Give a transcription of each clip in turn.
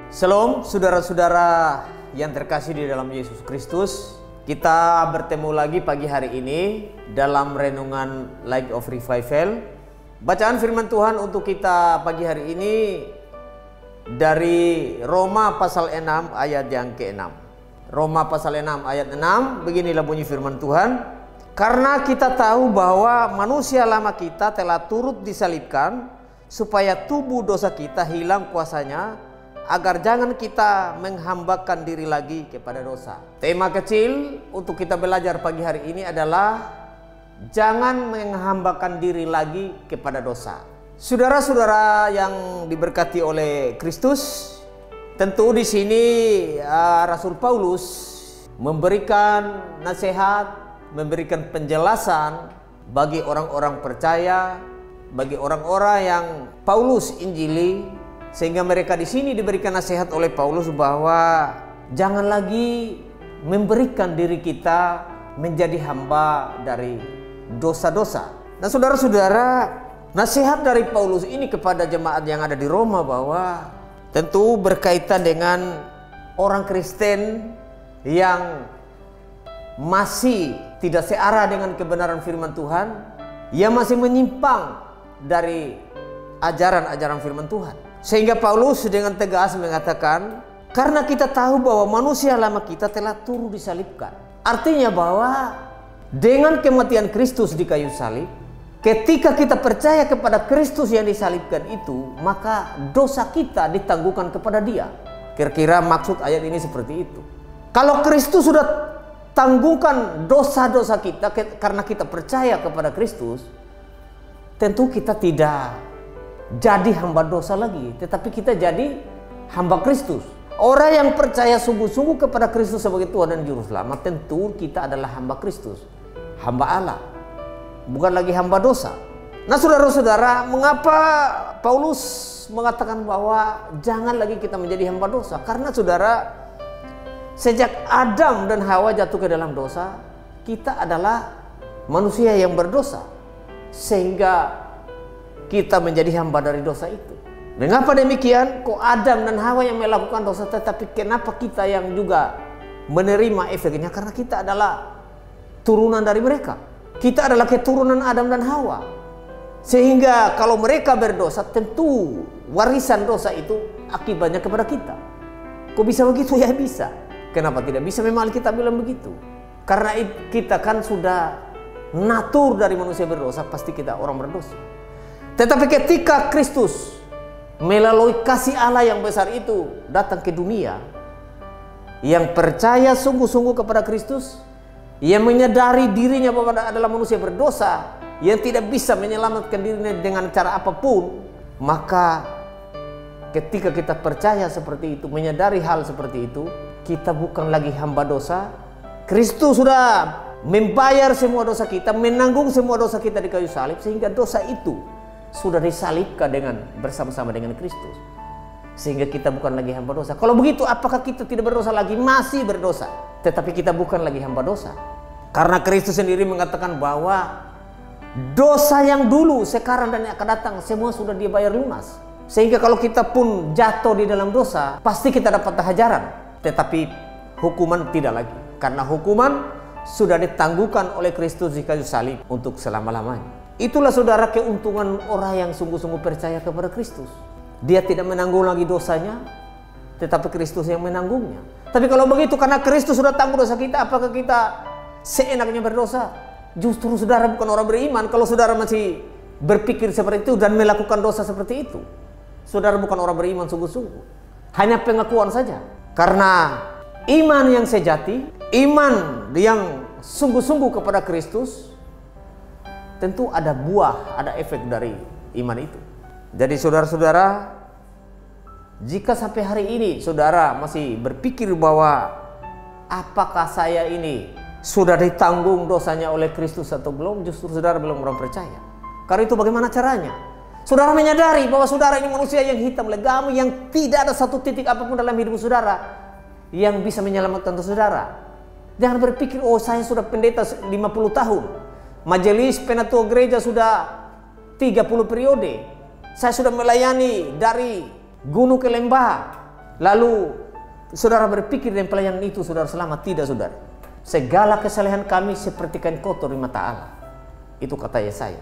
Shalom saudara-saudara yang terkasih di dalam Yesus Kristus. Kita bertemu lagi pagi hari ini dalam renungan Light of Revival. Bacaan firman Tuhan untuk kita pagi hari ini dari Roma pasal 6 ayat yang ke-6. Roma pasal 6 ayat 6, beginilah bunyi firman Tuhan. Karena kita tahu bahwa manusia lama kita telah turut disalibkan supaya tubuh dosa kita hilang kuasanya, agar jangan kita menghambakan diri lagi kepada dosa. Tema kecil untuk kita belajar pagi hari ini adalah jangan menghambakan diri lagi kepada dosa. Saudara-saudara yang diberkati oleh Kristus, tentu di sini Rasul Paulus memberikan nasihat, memberikan penjelasan bagi orang-orang percaya, bagi orang-orang yang Paulus injili, sehingga mereka di sini diberikan nasihat oleh Paulus bahwa jangan lagi memberikan diri kita menjadi hamba dari dosa-dosa. Nah, saudara-saudara, nasihat dari Paulus ini kepada jemaat yang ada di Roma bahwa tentu berkaitan dengan orang Kristen yang masih tidak searah dengan kebenaran firman Tuhan, yang masih menyimpang dari ajaran-ajaran firman Tuhan. Sehingga Paulus dengan tegas mengatakan, karena kita tahu bahwa manusia lama kita telah turut disalibkan. Artinya bahwa dengan kematian Kristus di kayu salib, ketika kita percaya kepada Kristus yang disalibkan itu, maka dosa kita ditangguhkan kepada Dia. Kira-kira maksud ayat ini seperti itu. Kalau Kristus sudah tangguhkan dosa-dosa kita karena kita percaya kepada Kristus, tentu kita tidak jadi hamba dosa lagi, tetapi kita jadi hamba Kristus. Orang yang percaya sungguh-sungguh kepada Kristus sebagai Tuhan dan Juru Selamat, tentu kita adalah hamba Kristus, hamba Allah, bukan lagi hamba dosa. Nah, saudara-saudara, mengapa Paulus mengatakan bahwa jangan lagi kita menjadi hamba dosa? Karena saudara, sejak Adam dan Hawa jatuh ke dalam dosa, kita adalah manusia yang berdosa, sehingga kita menjadi hamba dari dosa itu. Mengapa demikian? Kok Adam dan Hawa yang melakukan dosa, tetapi kenapa kita yang juga menerima efeknya? Karena kita adalah turunan dari mereka. Kita adalah keturunan Adam dan Hawa. Sehingga kalau mereka berdosa, tentu warisan dosa itu akibatnya kepada kita. Kok bisa begitu? Ya bisa. Kenapa tidak bisa? Memang kita bilang begitu. Karena kita kan sudah natur dari manusia berdosa, pasti kita orang berdosa. Tetapi ketika Kristus melalui kasih Allah yang besar itu datang ke dunia, yang percaya sungguh-sungguh kepada Kristus, yang menyadari dirinya bahwa adalah manusia berdosa, yang tidak bisa menyelamatkan dirinya dengan cara apapun, maka ketika kita percaya seperti itu, menyadari hal seperti itu, kita bukan lagi hamba dosa. Kristus sudah membayar semua dosa kita, menanggung semua dosa kita di kayu salib, sehingga dosa itu sudah disalibkan bersama-sama dengan Kristus, sehingga kita bukan lagi hamba dosa. Kalau begitu, apakah kita tidak berdosa lagi? Masih berdosa, tetapi kita bukan lagi hamba dosa, karena Kristus sendiri mengatakan bahwa dosa yang dulu, sekarang dan yang akan datang semua sudah Dia bayar lunas. Sehingga kalau kita pun jatuh di dalam dosa, pasti kita dapat hajaran, tetapi hukuman tidak lagi, karena hukuman sudah ditangguhkan oleh Kristus di kayu salib untuk selama-lamanya. Itulah saudara keuntungan orang yang sungguh-sungguh percaya kepada Kristus. Dia tidak menanggung lagi dosanya, tetapi Kristus yang menanggungnya. Tapi kalau begitu, karena Kristus sudah tanggung dosa kita, apakah kita seenaknya berdosa? Justru saudara bukan orang beriman kalau saudara masih berpikir seperti itu dan melakukan dosa seperti itu. Saudara bukan orang beriman sungguh-sungguh. Hanya pengakuan saja. Karena iman yang sejati, iman yang sungguh-sungguh kepada Kristus, tentu ada buah, ada efek dari iman itu. Jadi saudara-saudara, jika sampai hari ini saudara masih berpikir bahwa apakah saya ini sudah ditanggung dosanya oleh Kristus atau belum, justru saudara belum orang percaya. Karena itu bagaimana caranya? Saudara menyadari bahwa saudara ini manusia yang hitam legam, yang tidak ada satu titik apapun dalam hidup saudara yang bisa menyelamatkan saudara. Jangan berpikir, oh saya sudah pendeta 50 tahun. Majelis penatua gereja sudah 30 periode. Saya sudah melayani dari gunung ke lembah. Lalu saudara berpikir dengan pelayanan itu saudara selamat? Tidak, saudara. Segala kesalehan kami seperti kain kotor di mata Allah. Itu kata Yesaya.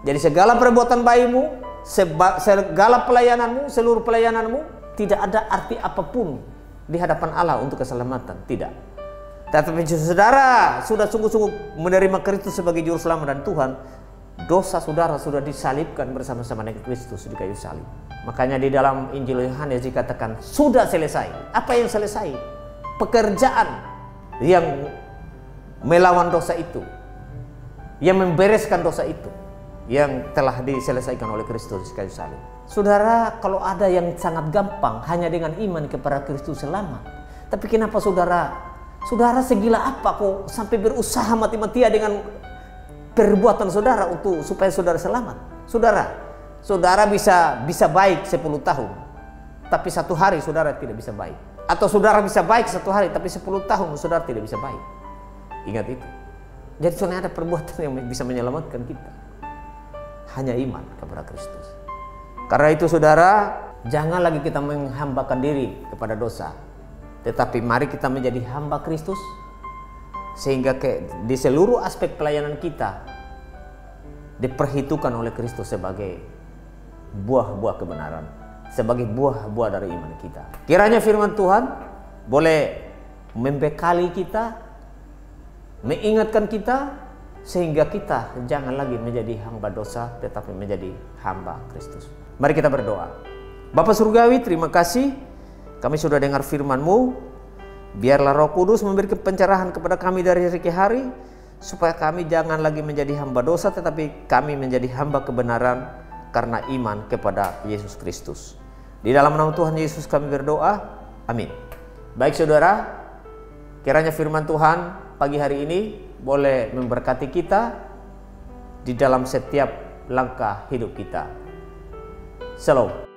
Jadi segala perbuatan baikmu, segala pelayananmu, seluruh pelayananmu tidak ada arti apapun di hadapan Allah untuk keselamatan. Tidak. Tetapi saudara sudah sungguh-sungguh menerima Kristus sebagai juru selamat dan Tuhan, dosa saudara sudah disalibkan bersama-sama dengan Kristus di kayu salib. Makanya di dalam Injil Yohanes dikatakan sudah selesai. Apa yang selesai? Pekerjaan yang melawan dosa itu, yang membereskan dosa itu, yang telah diselesaikan oleh Kristus di kayu salib. Saudara, kalau ada yang sangat gampang hanya dengan iman kepada Kristus selamat. Tapi kenapa saudara segila apa kok sampai berusaha mati-matian dengan perbuatan saudara untuk supaya saudara selamat? Saudara bisa baik 10 tahun, tapi 1 hari saudara tidak bisa baik. Atau saudara bisa baik 1 hari, tapi 10 tahun saudara tidak bisa baik. Ingat itu. Jadi sebenarnya ada perbuatan yang bisa menyelamatkan kita. Hanya iman kepada Kristus. Karena itu saudara, jangan lagi kita menghambakan diri kepada dosa. Tetapi mari kita menjadi hamba Kristus. Sehingga di seluruh aspek pelayanan kita diperhitungkan oleh Kristus sebagai buah-buah kebenaran, sebagai buah-buah dari iman kita. Kiranya firman Tuhan boleh membekali kita, mengingatkan kita, sehingga kita jangan lagi menjadi hamba dosa, tetapi menjadi hamba Kristus. Mari kita berdoa. Bapa Surgawi, terima kasih kami sudah dengar firman-Mu. Biarlah Roh Kudus memberikan pencerahan kepada kami dari hari ke hari, supaya kami jangan lagi menjadi hamba dosa, tetapi kami menjadi hamba kebenaran karena iman kepada Yesus Kristus. Di dalam nama Tuhan Yesus kami berdoa. Amin. Baik saudara, kiranya firman Tuhan pagi hari ini boleh memberkati kita di dalam setiap langkah hidup kita. Shalom.